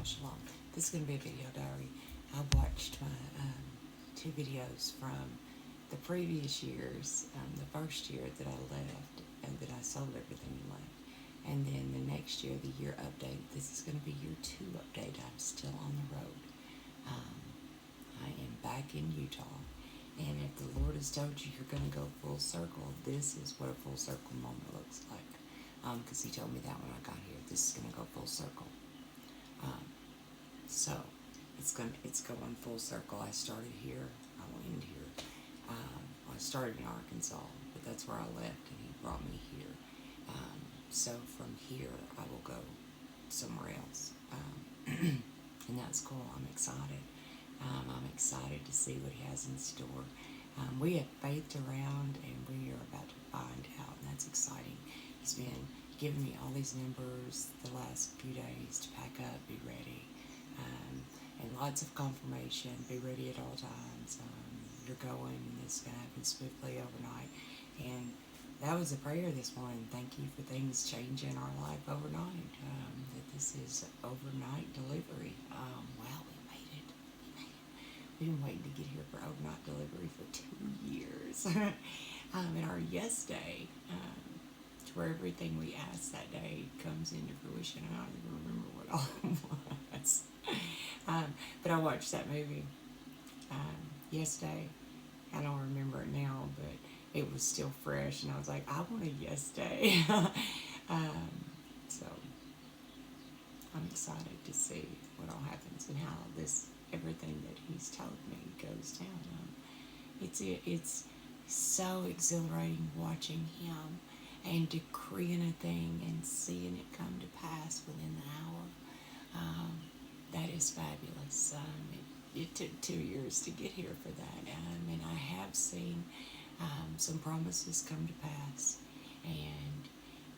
Shalom. This is going to be a video diary. I watched my two videos from the previous years, the first year that I left and that I sold everything and left. And then the next year, the year update. This is going to be year 2 update. I'm still on the road. Um, I am back in Utah. And if the Lord has told you you're going to go full circle, this is what a full circle moment looks like. Because He told me that when I got here. This is going to go full circle. So it's going full circle. I started here. I will end here. I started in Arkansas, but that's where I left, and He brought me here. So from here, I will go somewhere else, and that's cool. I'm excited. I'm excited to see what He has in store. We have faithed around, and we are about to find out, and that's exciting. He's been giving me all these numbers the last few days to pack up, be ready. And lots of confirmation, be ready at all times. You're going, and this is going to happen swiftly overnight. And that was a prayer this morning. Thank you for things changing our life overnight. That this is overnight delivery. Wow, we made it. We've been waiting to get here for overnight delivery for 2 years. And our yes day, to where everything we asked that day comes into fruition. I don't even remember what all it was. But I watched that movie yesterday. I don't remember it now, but it was still fresh, and I was like, I want a yes day. So I'm excited to see what all happens and how everything that He's told me goes down. It's so exhilarating watching Him and decreeing a thing and seeing it come to pass within the hour. That is fabulous. It took 2 years to get here for that, and I have seen some promises come to pass, and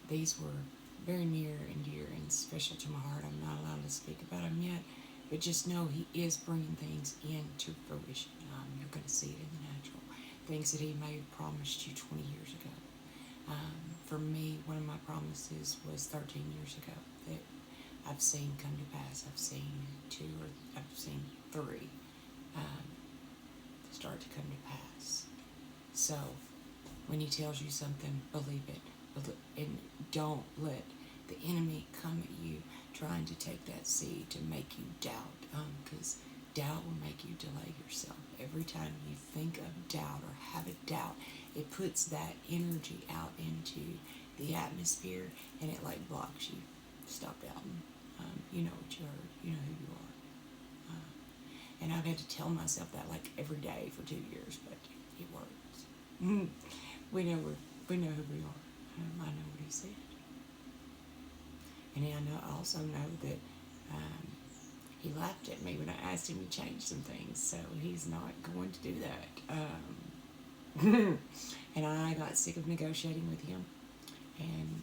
these were very near and dear and special to my heart. I'm not allowed to speak about them yet, but just know He is bringing things into fruition. You're going to see it in the natural. Things that He may have promised you 20 years ago. For me, one of my promises was 13 years ago that I've seen come to pass. I've seen 3 start to come to pass. So when He tells you something, believe it. And don't let the enemy come at you trying to take that seed to make you doubt. Because doubt will make you delay yourself. Every time you think of doubt or have a doubt, it puts that energy out into the atmosphere, and it like blocks you. Stop doubting. You know what you heard. You know who you are. And I've had to tell myself that like every day for 2 years, but it works. We know who we are. I know what He said, and I also know that He laughed at me when I asked Him to change some things, so He's not going to do that. And I got sick of negotiating with Him, and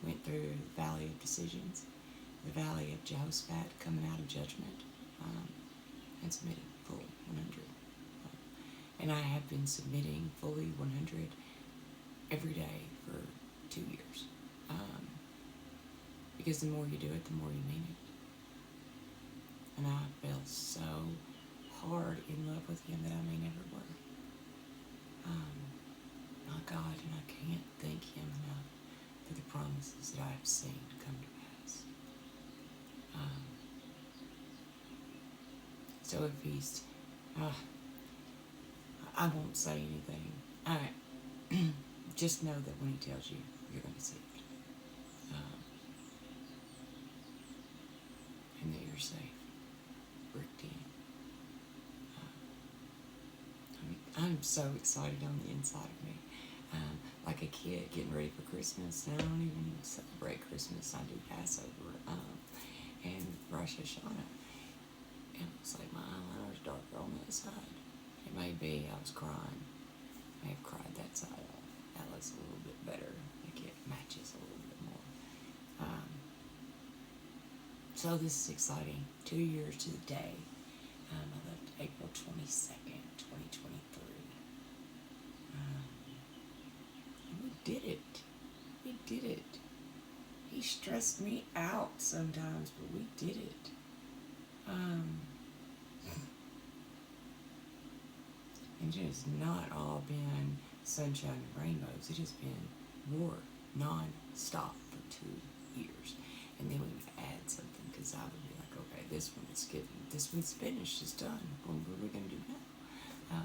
went through the valley of decisions, the valley of Jehoshaphat, coming out of judgment, and submitted full 100. And I have been submitting fully 100 every day for 2 years. Because the more you do it, the more you mean it. And I fell so hard in love with Him that I may never were. My God, and I can't thank Him enough for the promises that I have seen come to pass. So if He's, I won't say anything. Just know that when He tells you, you're going to see it. And that you're safe, bricked in. I'm so excited on the inside of me. Like a kid getting ready for Christmas. And I don't even celebrate Christmas. I do Passover and Rosh Hashanah. And it was like my eyeliner's darker on that side. It may be I was crying. I may have cried that side off. That looks a little bit better. Like it matches a little bit more. So this is exciting. 2 years to the day. I left April 22nd, 2023. We did it. We did it. He stressed me out sometimes, but we did it. And it has not all been sunshine and rainbows. It has been war non-stop for 2 years. And then we would add something because I would be like, okay, this one's given, this one's finished, it's done. What are we going to do now?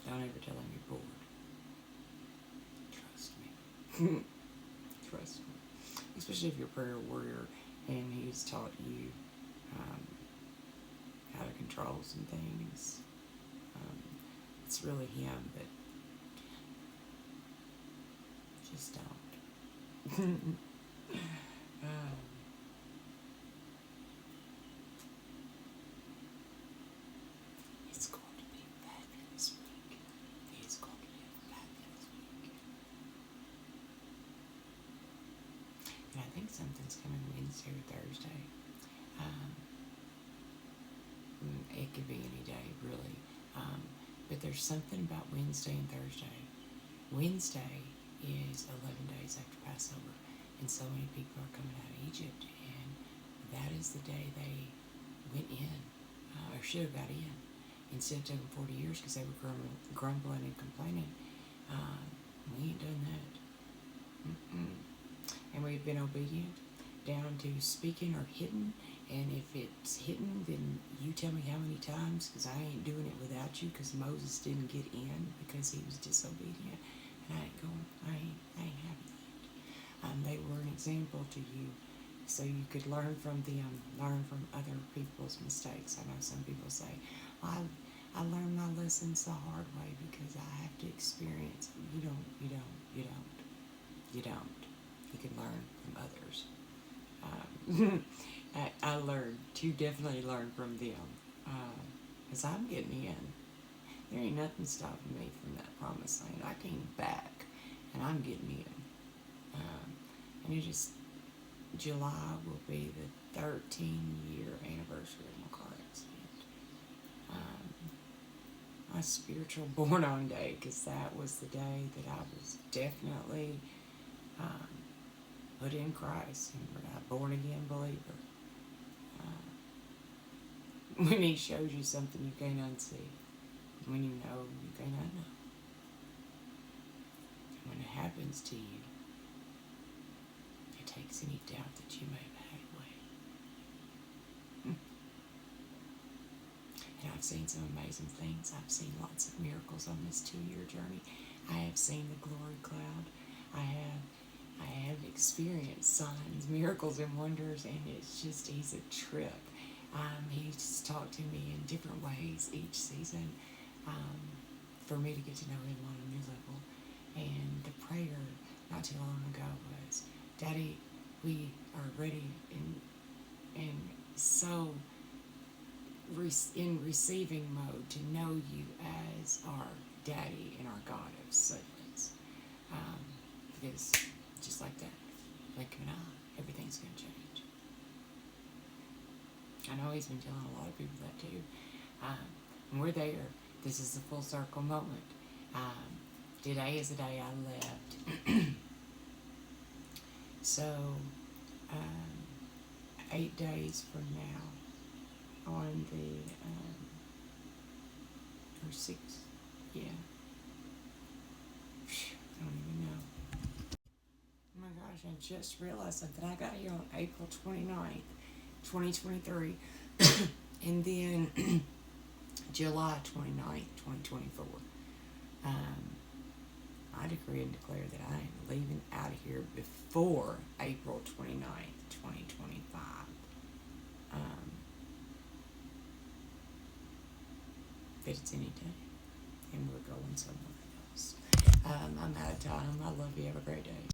Don't ever tell him you're bored. Trust me. Trust me. Especially if you're a prayer warrior and he's taught you how to control some things. It's really him, but just don't. It's going to be a fabulous week. It's going to be a fabulous week. And I think something's coming Wednesday or Thursday. It could be any day, really. But there's something about Wednesday and Thursday. Wednesday is 11 days after Passover, and so many people are coming out of Egypt, and that is the day they went in, or should have got in, instead of taking 40 years because they were grumbling and complaining. We ain't done that. And we've been obedient down to speaking or hidden. And if it's hidden, then you tell me how many times, because I ain't doing it without you, because Moses didn't get in because he was disobedient. And I ain't having it. They were an example to you, so you could learn from them, learn from other people's mistakes. I know some people say, I learned my lessons the hard way because I have to experience it. You don't. You can learn from others. I learned to definitely learn from them, because I'm getting in. There ain't nothing stopping me from that promised land. I came back, and I'm getting in. And it is, July will be the 13-year anniversary of my car accident. My spiritual born-on day, because that was the day that I was definitely put in Christ and a born-again believer. When he shows you something you can't unsee, when you know you can't unknow, and when it happens to you, it takes any doubt that you may have had away. And I've seen some amazing things. I've seen lots of miracles on this 2-year journey. I have seen the glory cloud. I have experienced signs, miracles, and wonders, and he's a trip. He's talked to me in different ways each season for me to get to know him on a new level. And the prayer not too long ago was, Daddy, we are ready and so in receiving mode to know you as our Daddy and our God of suddenlies. Because just like that, blink of an eye, everything's going to change. I know he's been telling a lot of people that too. And we're there. This is the full circle moment. Today is the day I left. So, 8 days from now, on the, or 6, yeah. I don't even know. Oh my gosh, I just realized something. I got here on April 29th. 2023, and then July 29th, 2024. I decree and declare that I am leaving out of here before April 29th, 2025. That it's any day, and we're going somewhere else. I'm out of time. I love you. Have a great day.